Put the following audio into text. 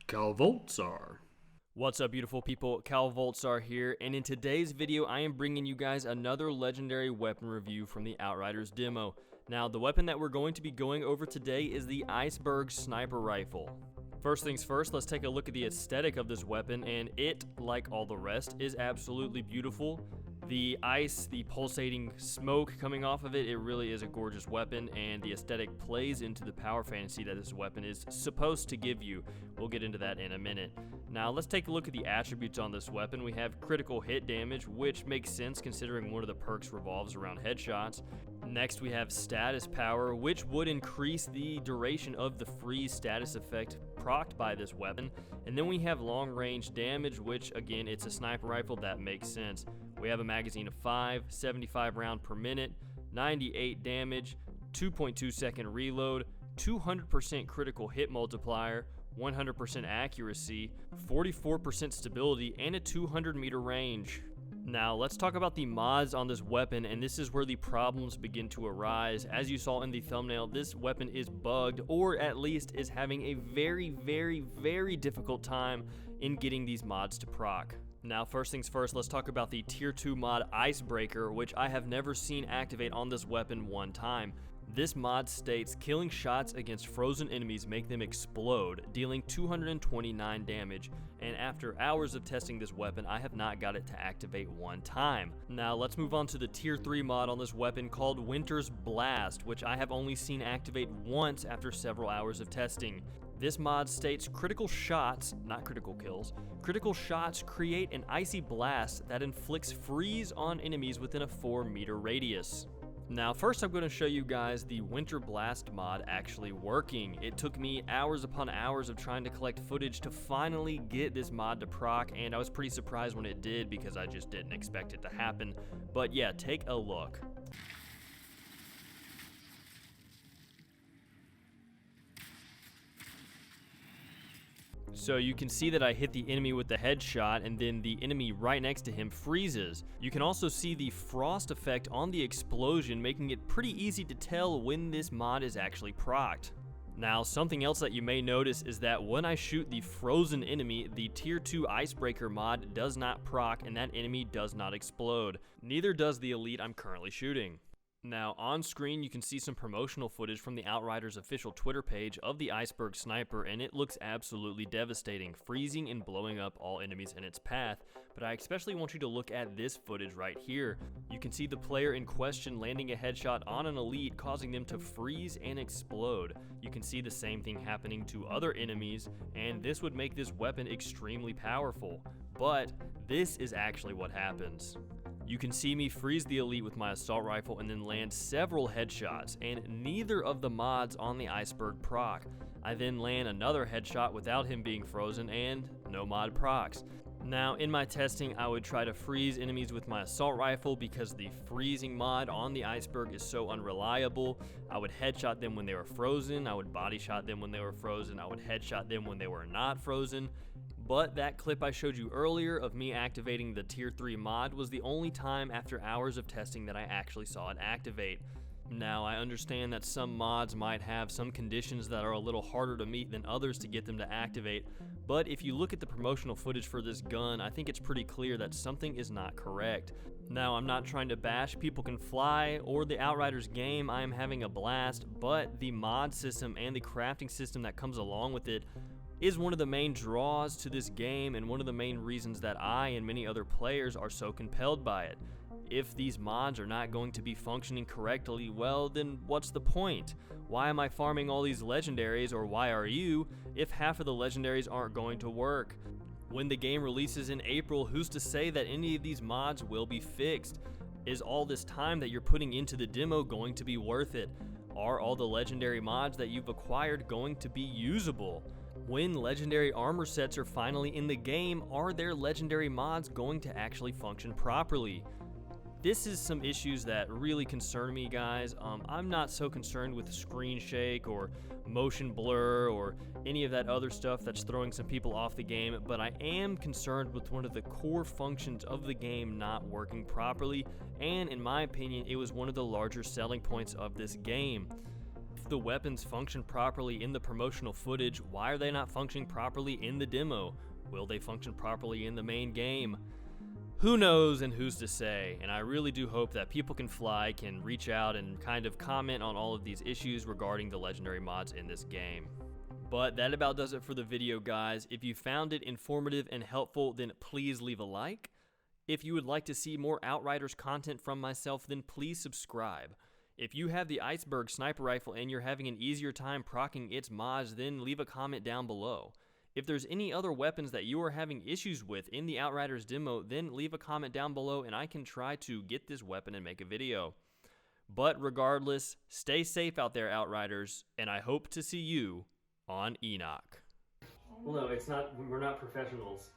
Calvoltsar. What's up, beautiful people? Calvoltsar here, and in today's video I am bringing you guys another legendary weapon review from the Outriders demo. Now, the weapon that we're going to be going over today is the Iceberg sniper rifle. First things first, let's take a look at the aesthetic of this weapon, and it, like all the rest, is absolutely beautiful. The ice, the pulsating smoke coming off of it, it really is a gorgeous weapon, and the aesthetic plays into the power fantasy that this weapon is supposed to give you. We'll get into that in a minute. Now, let's take a look at the attributes on this weapon. We have critical hit damage, which makes sense considering one of the perks revolves around headshots. Next, we have status power, which would increase the duration of the freeze status effect procced by this weapon. And then we have long range damage, which again, it's a sniper rifle, that makes sense. We have a magazine of 5, 75 round per minute, 98 damage, 2.2 second reload, 200% critical hit multiplier, 100% accuracy, 44% stability, and a 200 meter range. Now, let's talk about the mods on this weapon, and this is where the problems begin to arise. As you saw in the thumbnail, this weapon is bugged, or at least is having a very difficult time in getting these mods to proc. Now, first things first, let's talk about the tier 2 mod Icebreaker, which I have never seen activate on this weapon one time. This mod states killing shots against frozen enemies make them explode, dealing 229 damage, and after hours of testing this weapon, I have not got it to activate one time. Now, let's move on to the tier 3 mod on this weapon called Winter's Blast, which I have only seen activate once after several hours of testing. This mod states critical shots, not critical kills, critical shots create an icy blast that inflicts freeze on enemies within a 4-meter radius. Now, first I'm going to show you guys the Winter Blast mod actually working. It took me hours upon hours of trying to collect footage to finally get this mod to proc, and I was pretty surprised when it did because I just didn't expect it to happen. But yeah, take a look. So you can see that I hit the enemy with the headshot, and then the enemy right next to him freezes. You can also see the frost effect on the explosion, making it pretty easy to tell when this mod is actually procced. Now, something else that you may notice is that when I shoot the frozen enemy, the tier 2 Icebreaker mod does not proc, and that enemy does not explode. Neither does the elite I'm currently shooting. Now, on screen you can see some promotional footage from the Outriders official Twitter page of the Iceberg sniper, and it looks absolutely devastating, freezing and blowing up all enemies in its path. But I especially want you to look at this footage right here. You can see the player in question landing a headshot on an elite, causing them to freeze and explode. You can see the same thing happening to other enemies, and this would make this weapon extremely powerful. But this is actually what happens. You can see me freeze the elite with my assault rifle and then land several headshots, and neither of the mods on the Iceberg proc. I then land another headshot without him being frozen, and no mod procs. Now, in my testing, I would try to freeze enemies with my assault rifle because the freezing mod on the Iceberg is so unreliable. I would headshot them when they were frozen, I would body shot them when they were frozen, I would headshot them when they were not frozen. But that clip I showed you earlier of me activating the tier 3 mod was the only time after hours of testing that I actually saw it activate. Now, I understand that some mods might have some conditions that are a little harder to meet than others to get them to activate, but if you look at the promotional footage for this gun, I think it's pretty clear that something is not correct. Now, I'm not trying to bash People Can Fly or the Outriders game, I am having a blast, but the mod system and the crafting system that comes along with it is one of the main draws to this game and one of the main reasons that I and many other players are so compelled by it. If these mods are not going to be functioning correctly, well, then what's the point? Why am I farming all these legendaries, or why are you, if half of the legendaries aren't going to work? When the game releases in April, who's to say that any of these mods will be fixed? Is all this time that you're putting into the demo going to be worth it? Are all the legendary mods that you've acquired going to be usable? When legendary armor sets are finally in the game, are their legendary mods going to actually function properly? This is some issues that really concern me, guys. I'm not so concerned with screen shake or motion blur or any of that other stuff that's throwing some people off the game, but I am concerned with one of the core functions of the game not working properly, and in my opinion, it was one of the larger selling points of this game. If the weapons function properly in the promotional footage, why are they not functioning properly in the demo? Will they function properly in the main game? Who knows and who's to say? And I really do hope that People Can Fly can reach out and kind of comment on all of these issues regarding the legendary mods in this game. But that about does it for the video, guys. If you found it informative and helpful, then please leave a like. If you would like to see more Outriders content from myself, then please subscribe. If you have the Iceberg sniper rifle and you're having an easier time proccing its mods, then leave a comment down below. If there's any other weapons that you are having issues with in the Outriders demo, then leave a comment down below and I can try to get this weapon and make a video. But regardless, stay safe out there, Outriders, and I hope to see you on Enoch. Well, no, it's not. We're not professionals.